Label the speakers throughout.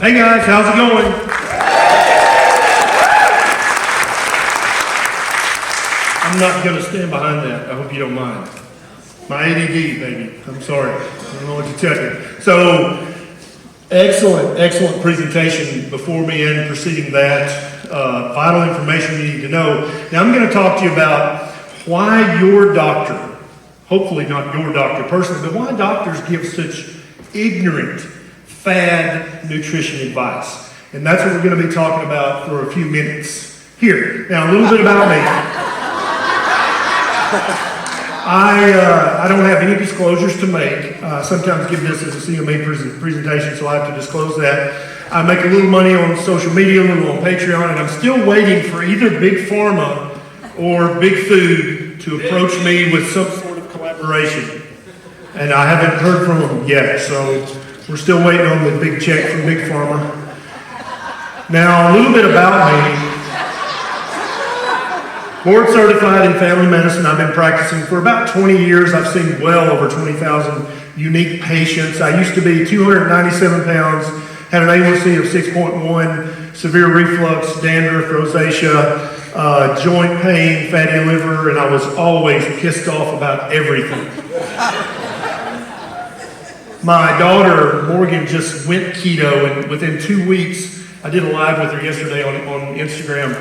Speaker 1: Hey guys, how's it going? I'm not going to stand behind that. I hope you don't mind. My ADD, baby. I'm sorry. I don't know what to tell you. So, excellent presentation before me and preceding that. Vital information you need to know. Now I'm going to talk to you about why your doctor, hopefully not your doctor personally, but why doctors give such ignorant fad nutrition advice. And that's what we're going to be talking about for a few minutes. Here, now a little bit about me. I don't have any disclosures to make. Sometimes give this as a CME presentation, so I have to disclose that. I make a little money on social media, a little on Patreon, and I'm still waiting for either Big Pharma or Big Food to approach me with some sort of collaboration. And I haven't heard from them yet, so we're still waiting on the big check from Big Pharma. Now, a little bit about me. Board certified in family medicine. I've been practicing for about 20 years. I've seen well over 20,000 unique patients. I used to be 297 pounds, had an A1C of 6.1, severe reflux, dandruff, rosacea, joint pain, fatty liver, and I was always pissed off about everything. My daughter, Morgan, just went keto, and within 2 weeks, I did a live with her yesterday on Instagram,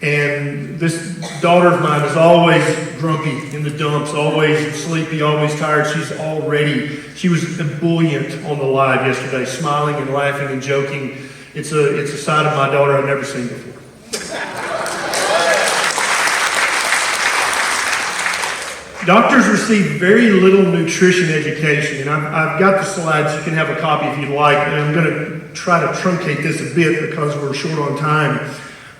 Speaker 1: and this daughter of mine is always grumpy in the dumps, always sleepy, always tired. She was ebullient on the live yesterday, smiling and laughing and joking. It's a side of my daughter I've never seen before. Doctors receive very little nutrition education, and I've got the slides. You can have a copy if you'd like, and I'm going to try to truncate this a bit because we're short on time.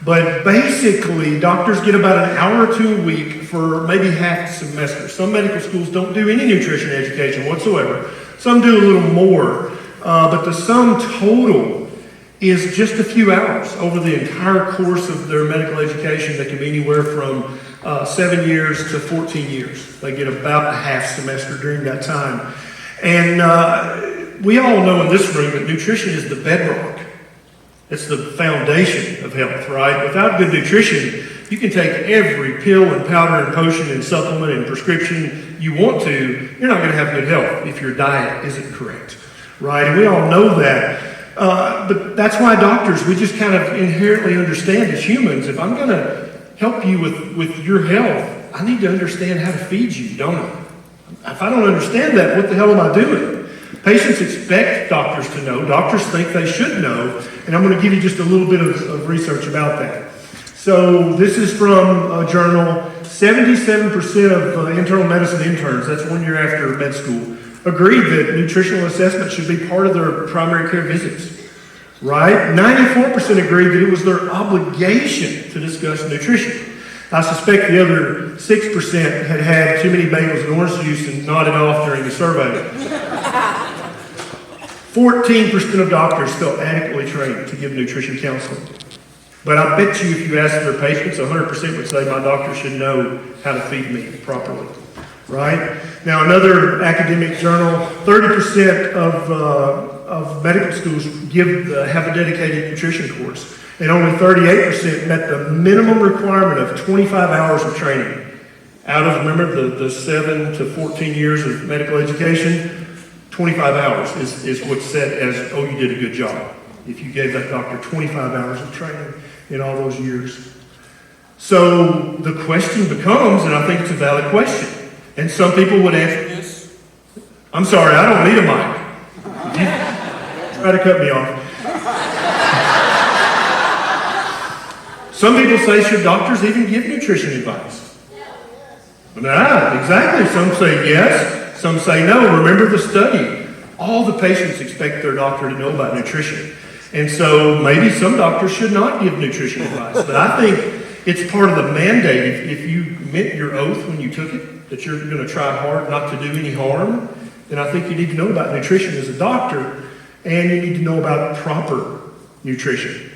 Speaker 1: But basically, doctors get about an hour or two a week for maybe half the semester. Some medical schools don't do any nutrition education whatsoever. Some do a little more, but the sum total is just a few hours over the entire course of their medical education. That can be anywhere from 7 years to 14 years. They get about a half semester during that time. And we all know in this room that nutrition is the bedrock. It's the foundation of health, right? Without good nutrition, you can take every pill and powder and potion and supplement and prescription you want to. You're not going to have good health if your diet isn't correct, right? And we all know that. But that's why doctors, we just kind of inherently understand as humans, if I'm going to help you with your health, I need to understand how to feed you, don't I? If I don't understand that, what the hell am I doing? Patients expect doctors to know. Doctors think they should know. And I'm going to give you just a little bit of research about that. So this is from a journal. 77% of internal medicine interns, that's 1 year after med school, agreed that nutritional assessment should be part of their primary care visits. Right? 94% agreed that it was their obligation to discuss nutrition. I suspect the other 6% had had too many bagels and orange juice and nodded off during the survey. 14% of doctors felt adequately trained to give nutrition counseling. But I bet you if you ask their patients, 100% would say, my doctor should know how to feed me properly. Right? Now, another academic journal, 30% of medical schools have a dedicated nutrition course, and only 38% met the minimum requirement of 25 hours of training. Out of, remember, the 7 to 14 years of medical education, 25 hours is what's said as, oh, you did a good job. If you gave that doctor 25 hours of training in all those years. So the question becomes, and I think it's a valid question, and some people would answer this. I'm sorry, I don't need a mic. You try to cut me off. Some people say, should doctors even give nutrition advice? Exactly. Some say yes, some say no. Remember the study. All the patients expect their doctor to know about nutrition. And so maybe some doctors should not give nutrition advice. But I think it's part of the mandate. If you meant your oath when you took it, that you're going to try hard not to do any harm, then I think you need to know about nutrition as a doctor, and you need to know about proper nutrition.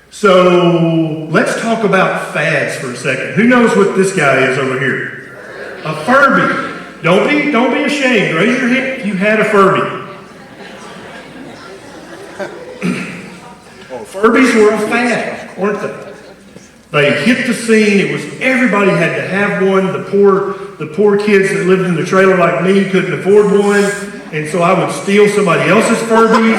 Speaker 1: So let's talk about fads for a second. Who knows what this guy is over here? A Furby. Don't be ashamed. Raise your hand if you had a Furby. Furbies were a fad, weren't they? They hit the scene. It was everybody had to have one. The poor kids that lived in the trailer like me couldn't afford one, and so I would steal somebody else's Furby.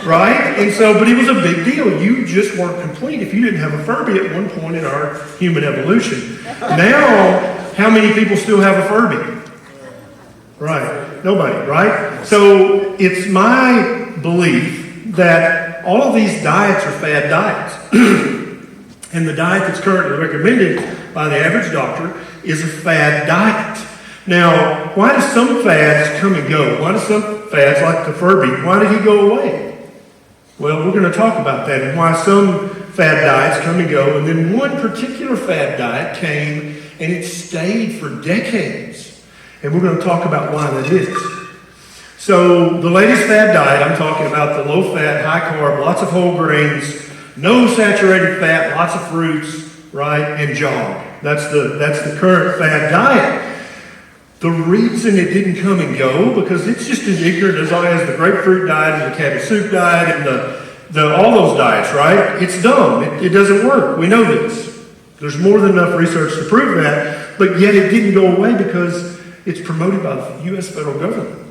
Speaker 1: Right? And so, but it was a big deal. You just weren't complete if you didn't have a Furby at one point in our human evolution. Now, how many people still have a Furby? Right. Nobody, right? So it's my belief that all of these diets are fad diets. And the diet that's currently recommended by the average doctor is a fad diet. Now, why do some fads come and go? Why do some fads, like the Furby, why did he go away? Well, we're going to talk about that and why some fad diets come and go. And then one particular fad diet came and it stayed for decades. And we're going to talk about why that is. So the latest fad diet, I'm talking about the low fat, high carb, lots of whole grains, no saturated fat, lots of fruits, right, and jog. That's the current fad diet. The reason it didn't come and go, because it's just as ignorant as the grapefruit diet and the cabbage soup diet and the all those diets, right? It's dumb. It doesn't work. We know this. There's more than enough research to prove that, but yet it didn't go away because it's promoted by the U.S. federal government.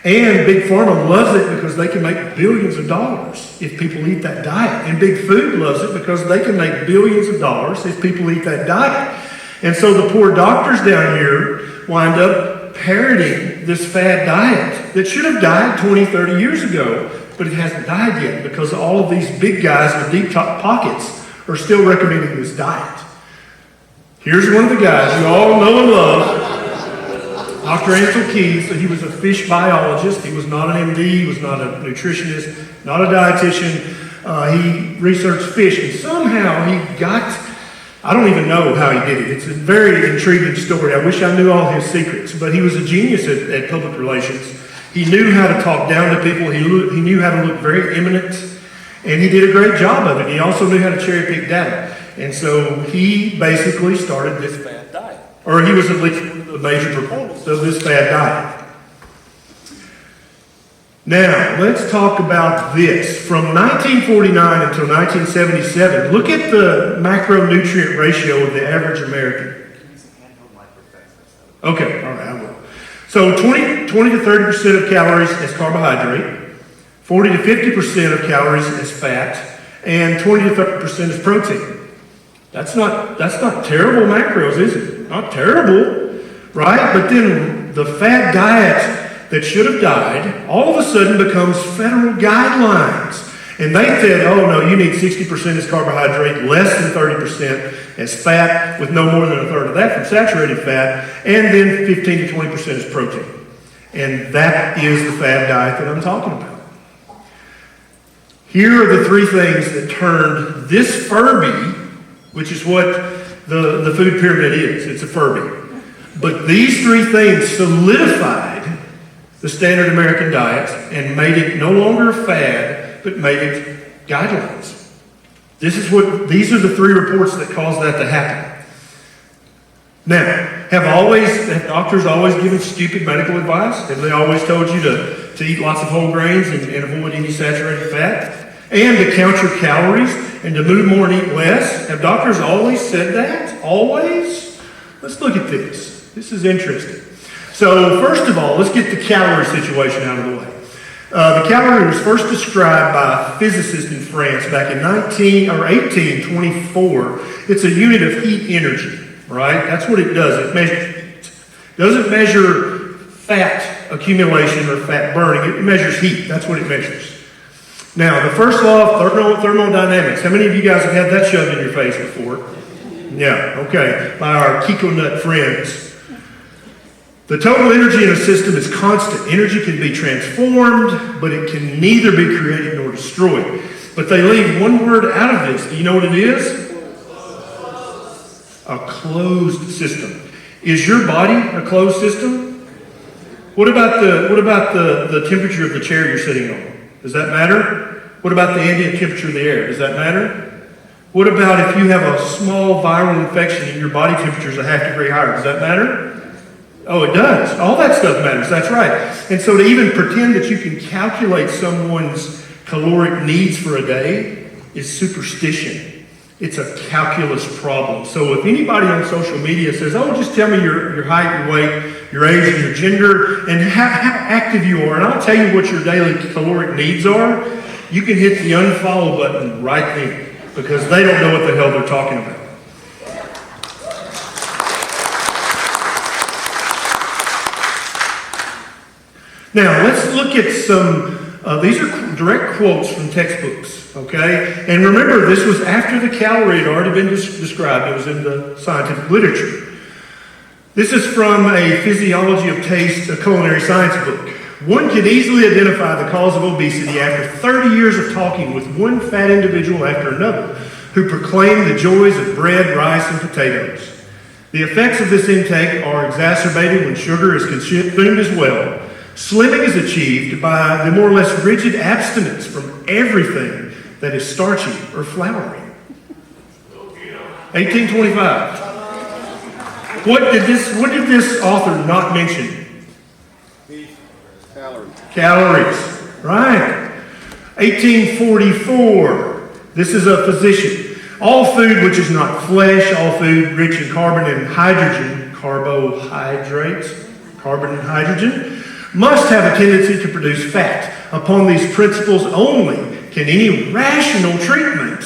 Speaker 1: And Big Pharma loves it because they can make billions of dollars if people eat that diet. And Big Food loves it because they can make billions of dollars if people eat that diet. And so the poor doctors down here wind up parroting this fad diet that should have died 20, 30 years ago, but it hasn't died yet because all of these big guys with deep pockets are still recommending this diet. Here's one of the guys you all know and love, Dr. Ansel Keys. So he was a fish biologist. He was not an MD. He was not a nutritionist, not a dietitian. He researched fish, and somehow he got... I don't even know how he did it. It's a very intriguing story. I wish I knew all his secrets, but he was a genius at public relations. He knew how to talk down to people. He knew how to look very eminent, and he did a great job of it. He also knew how to cherry pick data. And so he basically started this fad diet, or he was at least one of the major proponents of this fad diet. Now, let's talk about this. From 1949 until 1977, look at the macronutrient ratio of the average American. Okay, all right, I will. So 20 to 30% of calories as carbohydrate, 40 to 50% of calories as fat, and 20 to 30% as protein. That's not terrible macros, is it? Not terrible, right? But then the fad diet that should have died, all of a sudden becomes federal guidelines. And they said, oh no, you need 60% as carbohydrate, less than 30% as fat, with no more than a third of that from saturated fat, and then 15 to 20% as protein. And that is the fad diet that I'm talking about. Here are the three things that turned this Furby, which is what the food pyramid is, it's a Furby. But these three things solidified the standard American diet and made it no longer a fad, but made it guidelines. These are the three reports that caused that to happen. Now, have doctors always given stupid medical advice? Have they always told you to eat lots of whole grains and avoid any saturated fat? And to count your calories and to move more and eat less? Have doctors always said that? Always? Let's look at this. This is interesting. So first of all, let's get the calorie situation out of the way. The calorie was first described by a physicist in France back in 1824. It's a unit of heat energy, right? That's what it does. It measures heat. It doesn't measure fat accumulation or fat burning. It measures heat. That's what it measures. Now, the first law of thermodynamics. How many of you guys have had that shoved in your face before? Yeah, okay. By our Kiko Nut friends. The total energy in a system is constant. Energy can be transformed, but it can neither be created nor destroyed. But they leave one word out of this. Do you know what it is? A closed system. Is your body a closed system? What about the temperature of the chair you're sitting on? Does that matter? What about the ambient temperature of the air? Does that matter? What about if you have a small viral infection and your body temperature is a half degree higher? Does that matter? Oh, it does. All that stuff matters. That's right. And so to even pretend that you can calculate someone's caloric needs for a day is superstition. It's a calculus problem. So if anybody on social media says, oh, just tell me your height, your weight, your age, and your gender, and how active you are, and I'll tell you what your daily caloric needs are, you can hit the unfollow button right then, because they don't know what the hell they're talking about. Now, let's look at some, these are direct quotes from textbooks, okay? And remember, this was after the calorie had already been described. It was in the scientific literature. This is from a Physiology of Taste, a culinary science book. One can easily identify the cause of obesity after 30 years of talking with one fat individual after another who proclaim the joys of bread, rice, and potatoes. The effects of this intake are exacerbated when sugar is consumed as well. Slimming is achieved by the more or less rigid abstinence from everything that is starchy or floury. 1825. What did this author not mention? Calories. Right. 1844. This is a physician. All food which is not flesh, all food rich in carbon and hydrogen, carbohydrates, carbon and hydrogen, must have a tendency to produce fat. Upon these principles only can any rational treatment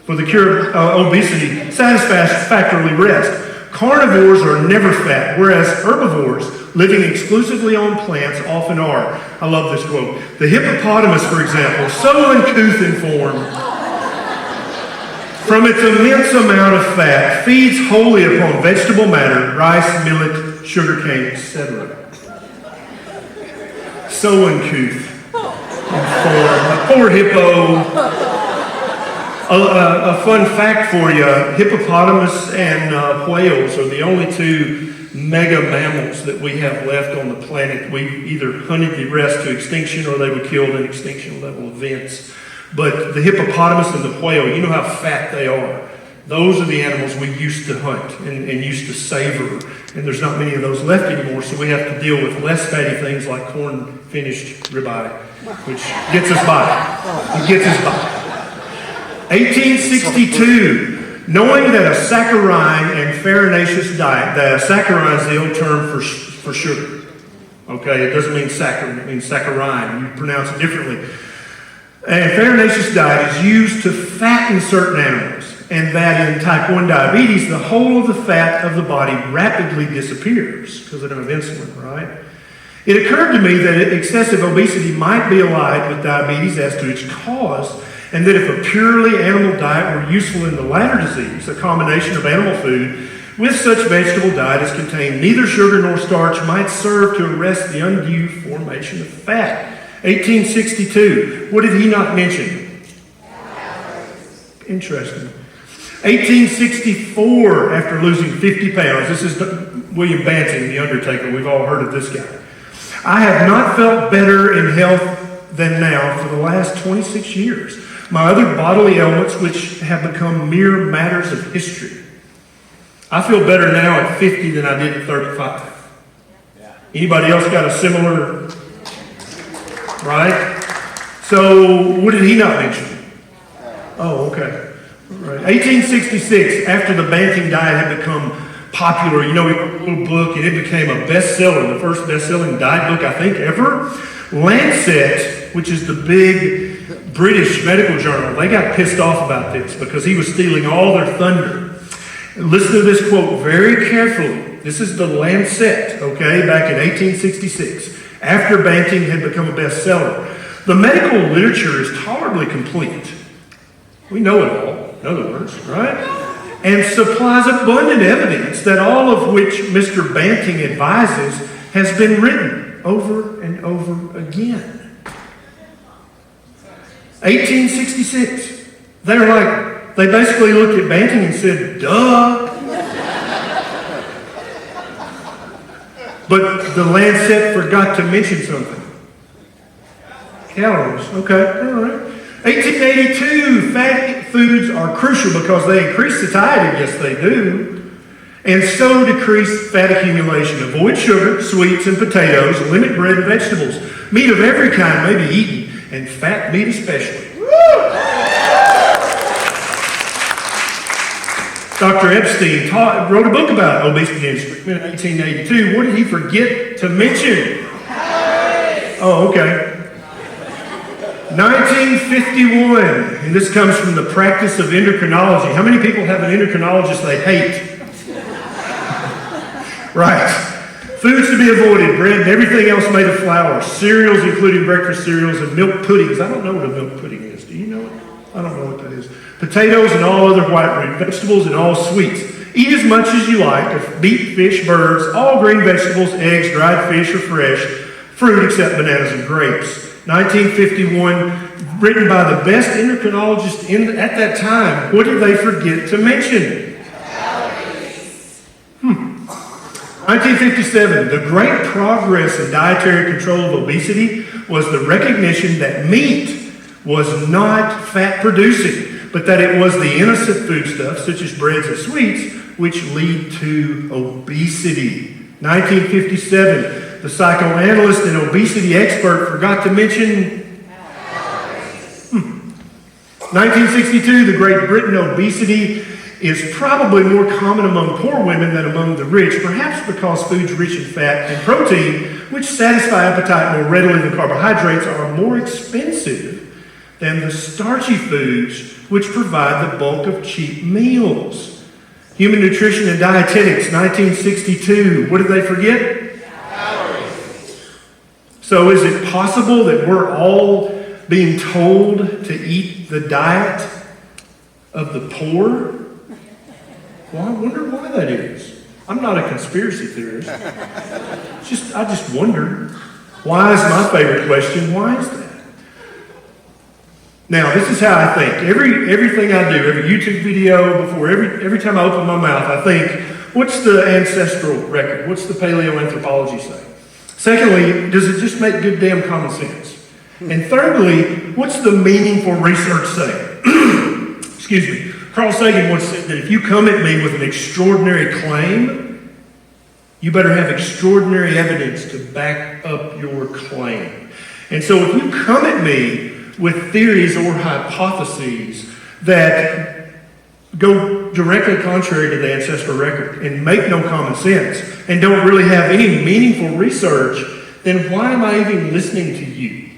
Speaker 1: for the cure of obesity satisfactorily rest. Carnivores are never fat, whereas herbivores living exclusively on plants often are. I love this quote. The hippopotamus, for example, so uncouth in form, from its immense amount of fat, feeds wholly upon vegetable matter, rice, millet, sugarcane, etc. So uncouth in form. A poor hippo. A fun fact for you, hippopotamus and whales are the only two mega mammals that we have left on the planet. We either hunted the rest to extinction or they were killed in extinction level events. But the hippopotamus and the whale, you know how fat they are. Those are the animals we used to hunt and used to savor. And there's not many of those left anymore, so we have to deal with less fatty things like corn-finished ribeye, which gets us by. It gets us by. 1862, knowing that a saccharine and farinaceous diet, that saccharine is the old term for sugar. Okay, it doesn't mean saccharine, it means saccharine. You pronounce it differently. And farinaceous diet is used to fatten certain animals, and that in type 1 diabetes, the whole of the fat of the body rapidly disappears because they don't have insulin, right? It occurred to me that excessive obesity might be allied with diabetes as to its cause, and that if a purely animal diet were useful in the latter disease, a combination of animal food with such vegetable diet as contained neither sugar nor starch might serve to arrest the undue formation of fat. 1862. What did he not mention? Interesting. 1864, after losing 50 pounds, this is William Banting, the Undertaker. We've all heard of this guy. I have not felt better in health than now for the last 26 years. My other bodily ailments, which have become mere matters of history. I feel better now at 50 than I did at 35. Anybody else got a similar, right? So, what did he not mention? Oh, okay. Right. 1866, after the Banting diet had become popular, you know, he wrote a little book and it became a bestseller, the first best-selling diet book, I think, ever. Lancet, which is the big British medical journal, they got pissed off about this because he was stealing all their thunder. Listen to this quote very carefully. This is the Lancet, okay, back in 1866, after Banting had become a bestseller. The medical literature is tolerably complete. We know it all, in other words, right? And supplies abundant evidence that all of which Mr. Banting advises has been written over and over again. 1866. They basically looked at Banting and said, duh. But the Lancet forgot to mention something. Calories. Okay, all right. 1882, fatty foods are crucial because they increase satiety. Yes, they do. And so decrease fat accumulation. Avoid sugar, sweets, and potatoes. Limit bread and vegetables. Meat of every kind may be eaten, and fat meat especially. Dr. Epstein wrote a book about obesity in 1882. What did he forget to mention? Oh, okay. 1951, and this comes from the practice of endocrinology. How many people have an endocrinologist they hate? Right. Foods to be avoided, bread and everything else made of flour, cereals including breakfast cereals, and milk puddings. I don't know what a milk pudding is. Do you know it? I don't know what that is. Potatoes and all other white root vegetables and all sweets. Eat as much as you like of meat, fish, birds, all green vegetables, eggs, dried fish, or fresh, fruit except bananas and grapes. 1951, written by the best endocrinologist at that time. What did they forget to mention? 1957, the great progress in dietary control of obesity was the recognition that meat was not fat producing, but that it was the innocent foodstuffs, such as breads and sweets, which lead to obesity. 1957, the psychoanalyst and obesity expert forgot to mention 1962, the Great Britain obesity is probably more common among poor women than among the rich, perhaps because foods rich in fat and protein, which satisfy appetite more readily than carbohydrates, are more expensive than the starchy foods which provide the bulk of cheap meals. Human Nutrition and Dietetics, 1962. What did they forget? Calories. So is it possible that we're all being told to eat the diet of the poor? Well, I wonder why that is. I'm not a conspiracy theorist. I just wonder. Why is my favorite question? Why is that? Now, this is how I think. Everything I do, every YouTube video, before every time I open my mouth, I think, what's the ancestral record? What's the paleoanthropology say? Secondly, does it just make good damn common sense? And thirdly, what's the meaningful research say? Excuse me. Carl Sagan once said that if you come at me with an extraordinary claim, you better have extraordinary evidence to back up your claim. And so if you come at me with theories or hypotheses that go directly contrary to the ancestral record and make no common sense and don't really have any meaningful research, then why am I even listening to you?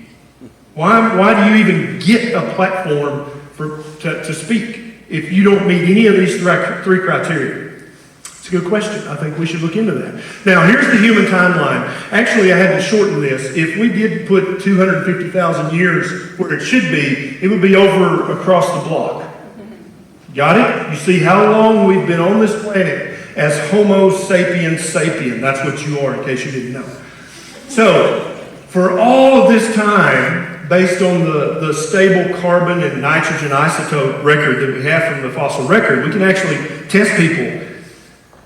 Speaker 1: Why do you even get a platform to speak if you don't meet any of these three criteria? It's a good question. I think we should look into that. Now, here's the human timeline. Actually, I had to shorten this. If we did put 250,000 years where it should be, it would be over across the block. Got it? You see how long we've been on this planet as Homo sapiens sapien. That's what you are, in case you didn't know. So, for all of this time, based on the stable carbon and nitrogen isotope record that we have from the fossil record, we can actually test people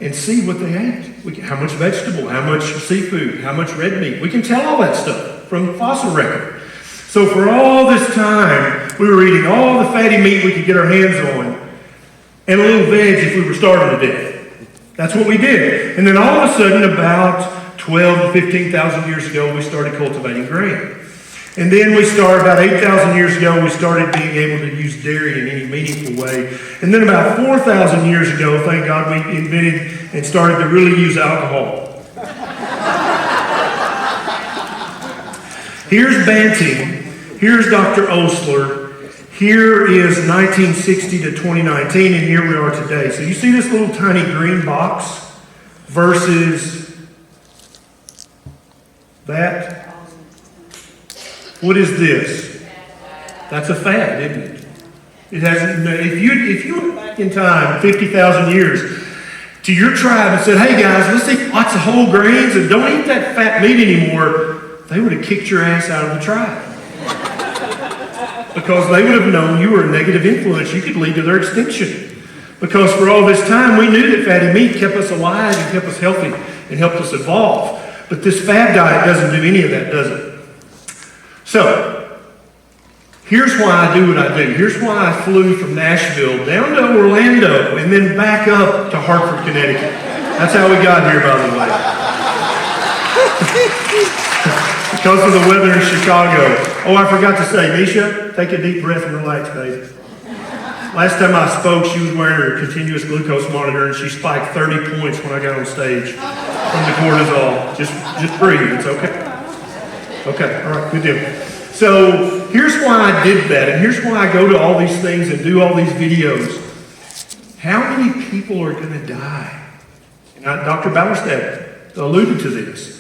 Speaker 1: and see what they ate. How much vegetable, how much seafood, how much red meat. We can tell all that stuff from the fossil record. So for all this time, we were eating all the fatty meat we could get our hands on and a little veg if we were starving to death. That's what we did. And then all of a sudden, about 12 to 15,000 years ago, we started cultivating grain. And then about 8,000 years ago, we started being able to use dairy in any meaningful way. And then about 4,000 years ago, thank God, we invented and started to really use alcohol. Here's Banting. Here's Dr. Osler. Here is 1960 to 2019, and here we are today. So you see this little tiny green box versus that? What is this? That's a fad, isn't it? It hasn't. If you went back in time 50,000 years to your tribe and said, "Hey guys, let's eat lots of whole grains and don't eat that fat meat anymore," they would have kicked your ass out of the tribe because they would have known you were a negative influence. You could lead to their extinction. Because for all this time, we knew that fatty meat kept us alive and kept us healthy and helped us evolve. But this fad diet doesn't do any of that, does it? So, here's why I do what I do. Here's why I flew from Nashville down to Orlando and then back up to Hartford, Connecticut. That's how we got here, by the way. Because of the weather in Chicago. Oh, I forgot to say, Nisha, take a deep breath and relax, babe. Last time I spoke, she was wearing her continuous glucose monitor, and she spiked 30 points when I got on stage from the cortisol. Just breathe, it's okay. Okay, all right, good deal. So here's why I did that, and here's why I go to all these things and do all these videos. How many people are going to die? And Dr. Ballerstedt alluded to this.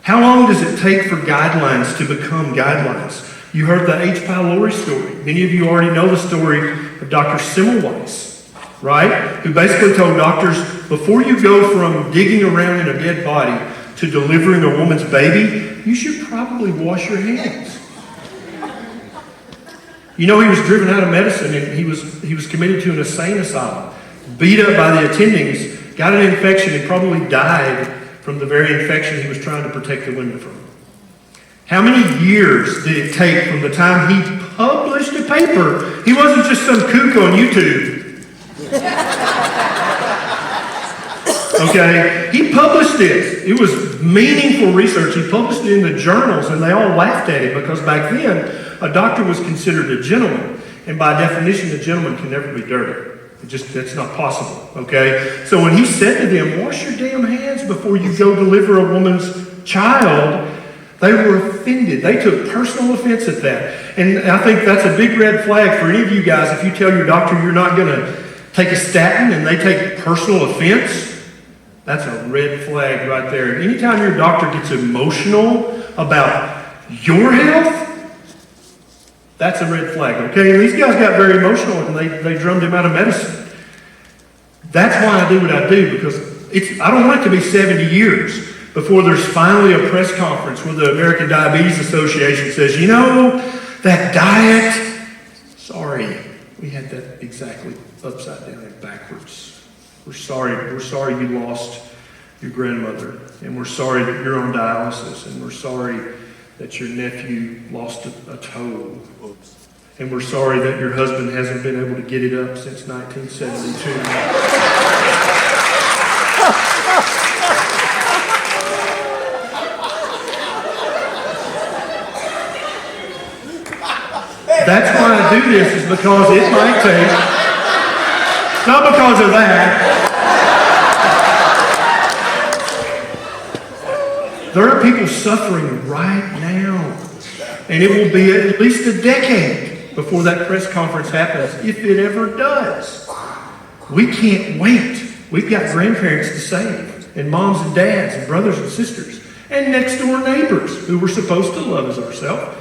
Speaker 1: How long does it take for guidelines to become guidelines? You heard the H. pylori story. Many of you already know the story of Dr. Semmelweis, right? Who basically told doctors, before you go from digging around in a dead body to delivering a woman's baby, you should probably wash your hands. You know, he was driven out of medicine, and he was committed to an insane asylum, beat up by the attendings, got an infection, and probably died from the very infection he was trying to protect the women from. How many years did it take from the time he published a paper? He wasn't just some kook on YouTube. Okay? He published this. It was meaningful research. He published it in the journals, and they all laughed at him because back then, a doctor was considered a gentleman. And by definition, a gentleman can never be dirty. That's not possible, okay? So when he said to them, wash your damn hands before you go deliver a woman's child, they were offended. They took personal offense at that. And I think that's a big red flag for any of you guys. If you tell your doctor you're not going to take a statin and they take personal offense, that's a red flag right there. Anytime your doctor gets emotional about your health, that's a red flag, okay? And these guys got very emotional and they drummed him out of medicine. That's why I do what I do, because I don't want it to be 70 years before there's finally a press conference where the American Diabetes Association says, you know, that diet, sorry, we had that exactly upside down and backwards. We're sorry you lost your grandmother, and we're sorry that you're on dialysis, and we're sorry that your nephew lost a toe. And we're sorry that your husband hasn't been able to get it up since 1972. That's why I do this, is because it might take, not because of that. There are people suffering right now, and it will be at least a decade before that press conference happens, if it ever does. We can't wait. We've got grandparents to save, and moms and dads, and brothers and sisters, and next door neighbors who we're supposed to love as ourselves.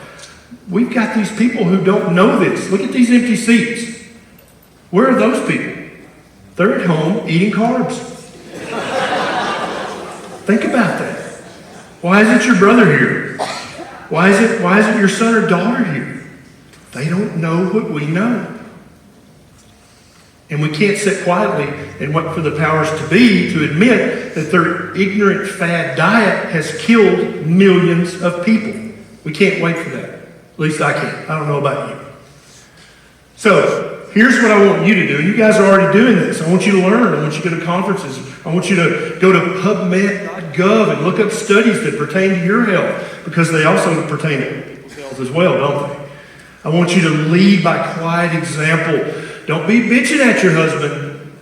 Speaker 1: We've got these people who don't know this. Look at these empty seats. Where are those people? They're at home eating carbs. Think about that. Why isn't your brother here? Why isn't your son or daughter here? They don't know what we know. And we can't sit quietly and wait for the powers to be to admit that their ignorant fad diet has killed millions of people. We can't wait for that. At least I can't. I don't know about you. So, here's what I want you to do. You guys are already doing this. I want you to learn. I want you to go to conferences. I want you to go to PubMed.gov and look up studies that pertain to your health, because they also pertain to people's health as well, don't they? I want you to lead by quiet example. Don't be bitching at your husband.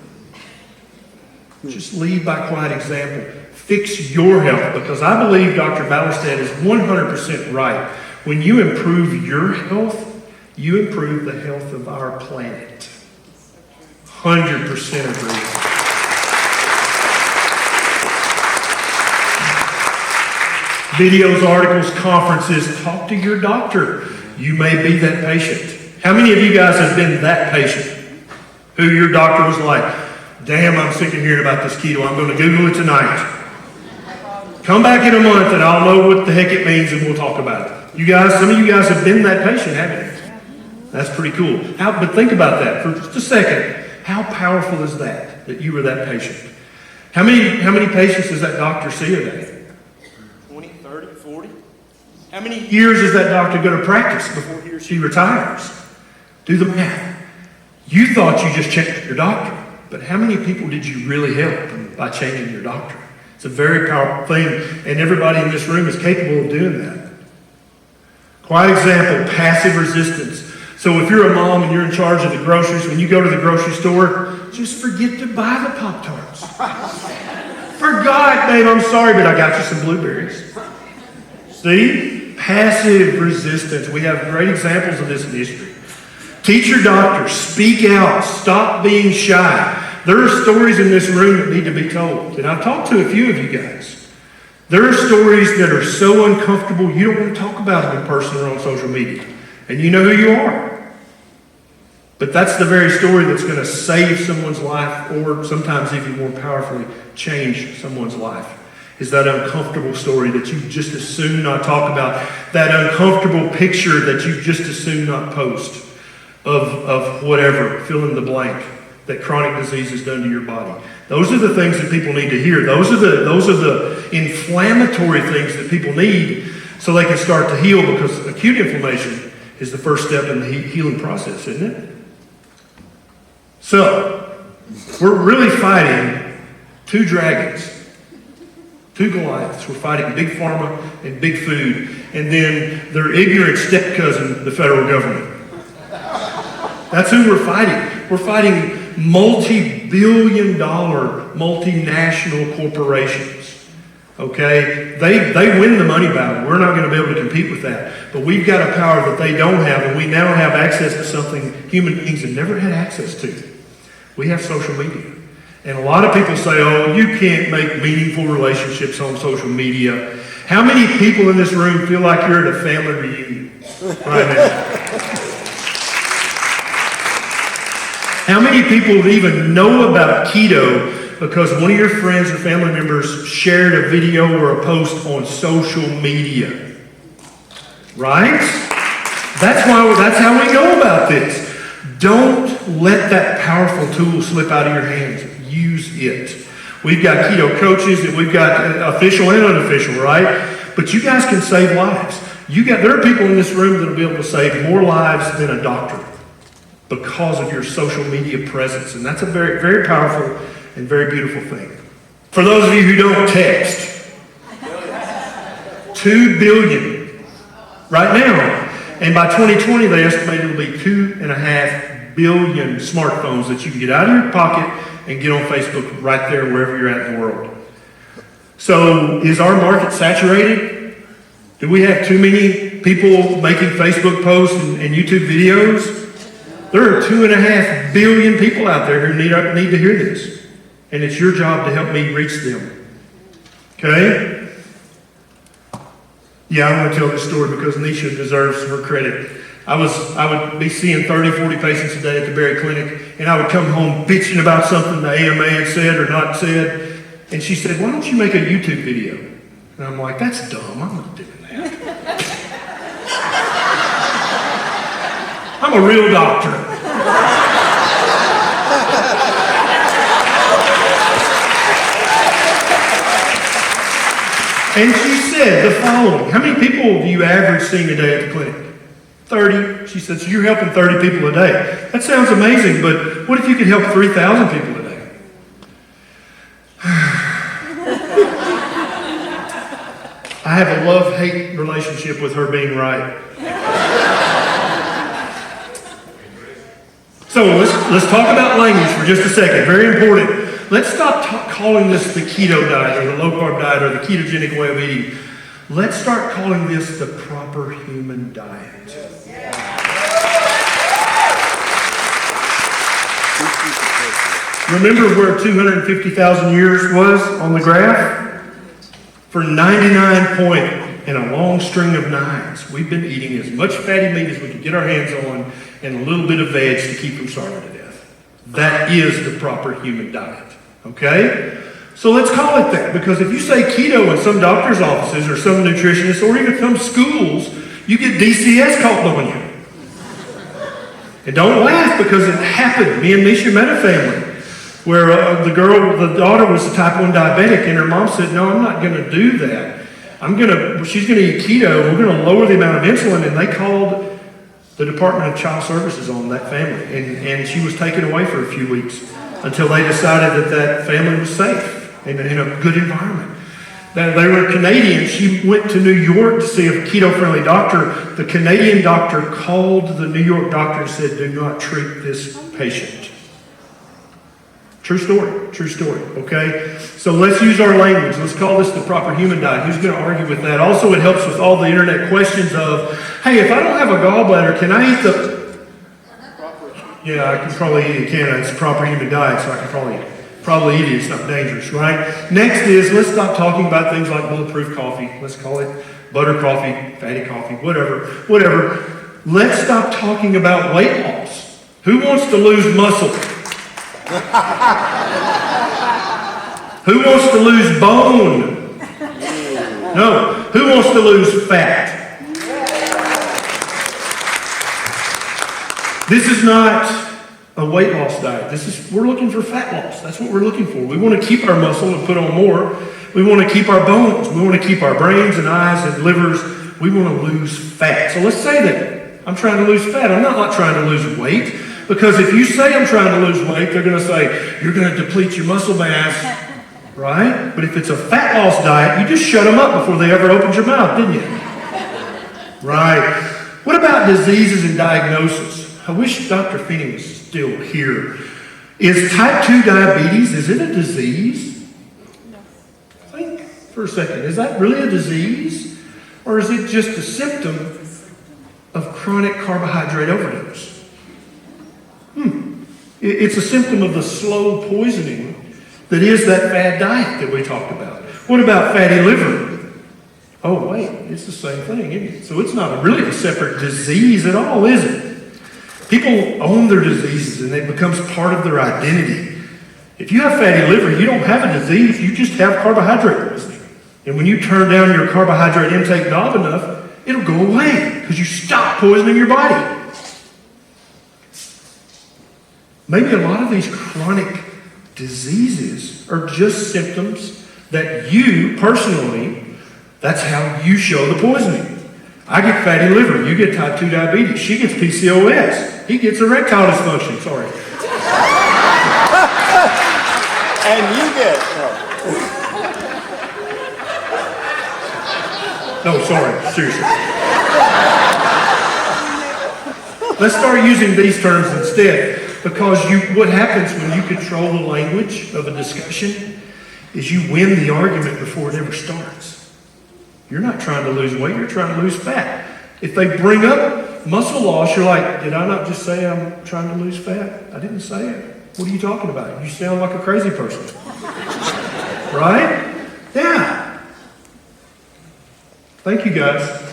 Speaker 1: Just lead by quiet example. Fix your health, because I believe Dr. Ballerstedt is 100% right. When you improve your health, you improve the health of our planet. 100% agree. Videos, articles, conferences, talk to your doctor. You may be that patient. How many of you guys have been that patient? Who your doctor was like, damn, I'm sick of hearing about this keto. I'm going to Google it tonight. Come back in a month and I'll know what the heck it means and we'll talk about it. You guys, some of you guys have been that patient, haven't you? That's pretty cool. But think about that for just a second. How powerful is that you were that patient? How many patients does that doctor see a day? 20, 30, 40? How many years does that doctor go to practice before he or she retires? Do the math. You thought you just checked your doctor. but how many people did you really help by changing your doctor? It's a very powerful thing, and everybody in this room is capable of doing that. Quiet example, passive resistance. So if you're a mom and you're in charge of the groceries, when you go to the grocery store, just forget to buy the Pop-Tarts. Forgot, babe, I'm sorry, but I got you some blueberries. See? Passive resistance. We have great examples of this in history. Teach your doctor. Speak out. Stop being shy. There are stories in this room that need to be told. And I've talked to a few of you guys. There are stories that are so uncomfortable you don't want to talk about them in person or on social media. And you know who you are. But that's the very story that's going to save someone's life, or sometimes even more powerfully change someone's life. Is that uncomfortable story that you just as soon not talk about, that uncomfortable picture that you just as soon not post of whatever, fill in the blank, that chronic disease has done to your body. Those are the things that people need to hear. Those are the inflammatory things that people need so they can start to heal, because acute inflammation is the first step in the healing process, isn't it? So, we're really fighting two dragons. Two Goliaths. We're fighting big pharma and big food, and then their ignorant step cousin, the federal government. That's who we're fighting. We're fighting multi-billion-dollar multinational corporations. Okay? They win the money battle. We're not going to be able to compete with that. But we've got a power that they don't have, and we now have access to something human beings have never had access to. We have social media. And a lot of people say, oh, you can't make meaningful relationships on social media. How many people in this room feel like you're at a family reunion right now? How many people even know about keto because one of your friends or family members shared a video or a post on social media? Right? That's how we go about this. Don't let that powerful tool slip out of your hands. Use it. We've got keto coaches, and we've got official and unofficial, right? But you guys can save lives. There are people in this room that will be able to save more lives than a doctor because of your social media presence. And that's a very, very powerful and very beautiful thing. For those of you who don't text, 2 billion right now. And by 2020, they estimate it'll be 2.5 billion smartphones that you can get out of your pocket and get on Facebook right there wherever you're at in the world. So is our market saturated? Do we have too many people making Facebook posts and YouTube videos? There are 2.5 billion people out there who need to hear this. And it's your job to help me reach them. Okay? Yeah, I'm going to tell this story because Nisha deserves her credit. I would be seeing 30, 40 patients a day at the Berry Clinic, and I would come home bitching about something the AMA had said or not said, and she said, why don't you make a YouTube video? And I'm like, that's dumb, I'm not doing that. I'm a real doctor. And she said the following, how many people do you average seeing a day at the clinic? 30. She said, so you're helping 30 people a day. That sounds amazing, but what if you could help 3,000 people a day? I have a love-hate relationship with her being right. So let's talk about language for just a second. Very important. Let's stop calling this the keto diet or the low-carb diet or the ketogenic way of eating. Let's start calling this the proper human diet. Remember where 250,000 years was on the graph? For 99 point and a long string of nines, we've been eating as much fatty meat as we can get our hands on and a little bit of veg to keep from starving to death. That is the proper human diet. Okay? So let's call it that, because if you say keto in some doctor's offices or some nutritionists or even some schools, you get DCS called on you. And don't laugh, because it happened. Me and Nisha met a family where the daughter was a type 1 diabetic, and her mom said, no, I'm not going to do that. She's going to eat keto. We're going to lower the amount of insulin. And they called the Department of Child Services on that family. And she was taken away for a few weeks until they decided that that family was safe and in a good environment. They were Canadian. She went to New York to see a keto-friendly doctor. The Canadian doctor called the New York doctor and said, do not treat this patient. True story, okay? So let's use our language. Let's call this the proper human diet. Who's going to argue with that? Also, it helps with all the internet questions of, hey, if I don't have a gallbladder, can I eat the... Yeah, I can probably eat it, can I? It's a proper human diet, so I can probably eat it. It's not dangerous, right? Next is, let's stop talking about things like bulletproof coffee. Let's call it butter coffee, fatty coffee, whatever. Let's stop talking about weight loss. Who wants to lose muscle? Who wants to lose bone? No. Who wants to lose fat? This is not a weight loss diet. We're looking for fat loss. That's what we're looking for. We want to keep our muscle and put on more. We want to keep our bones. We want to keep our brains and eyes and livers. We want to lose fat. So let's say that I'm trying to lose fat. I'm not trying to lose weight. Because if you say I'm trying to lose weight, they're going to say, you're going to deplete your muscle mass, right? But if it's a fat loss diet, you just shut them up before they ever opened your mouth, didn't you? Right. What about diseases and diagnosis? I wish Dr. Feeney was still here. Is type 2 diabetes, is it a disease? No. Think for a second. Is that really a disease? Or is it just a symptom of chronic carbohydrate overdose? It's a symptom of the slow poisoning that is that fad diet that we talked about. What about fatty liver? Oh, wait, it's the same thing, isn't it? So it's not really a separate disease at all, is it? People own their diseases and it becomes part of their identity. If you have fatty liver, you don't have a disease, you just have carbohydrate poisoning. And when you turn down your carbohydrate intake knob enough, it'll go away because you stop poisoning your body. Maybe a lot of these chronic diseases are just symptoms that you personally, that's how you show the poisoning. I get fatty liver, you get type 2 diabetes, she gets PCOS, he gets erectile dysfunction, sorry.
Speaker 2: And you get...
Speaker 1: No, sorry, seriously. Let's start using these terms instead. Because what happens when you control the language of a discussion is you win the argument before it ever starts. You're not trying to lose weight, you're trying to lose fat. If they bring up muscle loss, you're like, did I not just say I'm trying to lose fat? I didn't say it. What are you talking about? You sound like a crazy person. Right? Yeah. Thank you, guys.